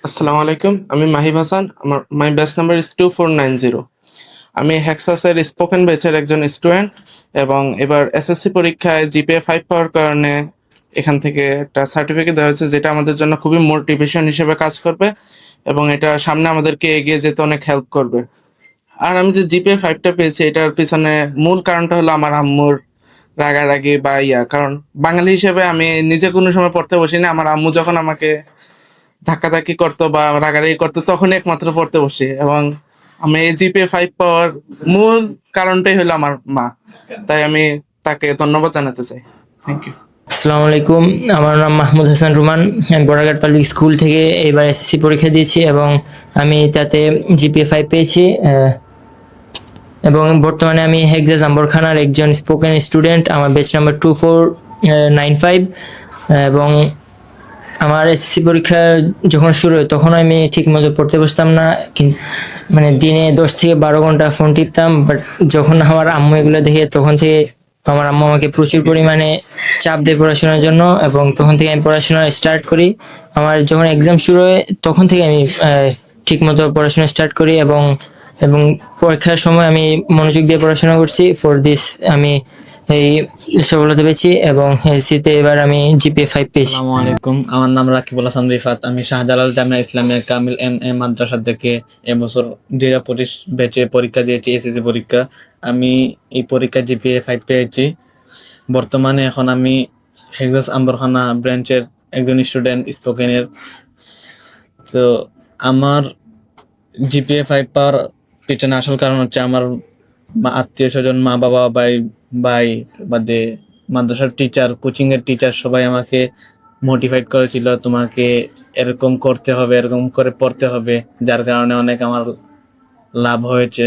আসসালামু আলাইকুম। আমি মাহিব হাসান। মাই ব্যাচ নাম্বার ইজ 2490। আমি হেক্সাসের স্পোকেন ব্যাচের একজন স্টুডেন্ট এবং এবার এসএসসি পরীক্ষায় জিপিএ 5 পাওয়ার কারণে এখান থেকে একটা সার্টিফিকেট দেওয়া হয়েছে, যেটা আমাদের জন্য খুবই মোটিভেশন হিসেবে কাজ করবে এবং এটা সামনে আমাদেরকে এগিয়ে যেতে অনেক হেল্প করবে। আর আমি যে জিপিএ 5টা পেয়েছি, এটার পিছনে মূল কারণটা হলো আমার আম্মুর রাগারাগি বা কারণ বাঙালি হিসেবে আমি নিজে কোনো সময় পড়তে বসিনি। আমার আম্মু যখন আমাকে ধাক্কাধাক্কি করতো বা রাগারাগি করতো তখনই একমাত্র পড়তে বসি, এবং আমি এই জিপিএ 5 পাওয়ার মূল কারণটাই হলো আমার মা। তাই আমি তাকে ধন্যবাদ জানাতে চাই। Thank you. আসসালামু আলাইকুম, আমার নাম মাহমুদ হাসান রুমান। আমি বড়াঘাট পাবলিক স্কুল থেকে এবার এসএসসি পরীক্ষা দিয়েছি এবং আমি তাতে জিপিএ 5 পেয়েছি। এবং বর্তমানে আমি হেক্সা জাম্বরখানার একজন স্পোকেন স্টুডেন্ট। আমার ব্যাচ নাম্বার 2495 এবং আমার এসএসসি পরীক্ষা যখন শুরু হয় তখন আমি ঠিক মতো পড়তে বসতাম না, মানে দিনে 10 থেকে 12 ঘন্টা ফোন টিপতাম। বাট যখন আমার আম্মু এগুলো দেখে তখন থেকে আমার আম্মু আমাকে প্রচুর পরিমাণে চাপ দেয় পড়াশোনার জন্য, এবং তখন থেকে আমি পড়াশোনা স্টার্ট করি। আমার যখন এক্সাম শুরু হয় তখন থেকে আমি ঠিক মতো পড়াশোনা স্টার্ট করি এবং এবং পরীক্ষার সময় আমি মনোযোগ দিয়ে পড়াশোনা করছি। ফর দিস আমি এই সফলতা পেয়েছি এবং এসএসসিতে এবার আমি জিপিএ 5 পেয়েছি। আসসালামু আলাইকুম, আমার নাম রাকিবুল হাসান রিফাত। আমি শাহজালাল জামিয়া ইসলামিয়া কামিল এম মাদ্রাসা থেকে এবছর 2025 ব্যাচে পরীক্ষা দিয়েছি, এসএসসি পরীক্ষা। আমি এই পরীক্ষা জিপিএ 5 পেয়েছি। বর্তমানে এখন আমি হেক্সাস আম্বরখানা ব্রাঞ্চের একজন স্টুডেন্ট স্পোকেনের। তো আমার জিপিএ 5 পাওয়ার পিছনে আসল কারণ হচ্ছে আমার আত্মীয় স্বজন, মা বাবা, ভাই ভাই বাদে মাদ্রাসার টিচার, কোচিং এর টিচার সবাই আমাকে মোটিভেট করেছিল, তোমাকে এরকম করতে হবে, এরকম করে পড়তে হবে, যার কারণে অনেক আমার লাভ হয়েছে।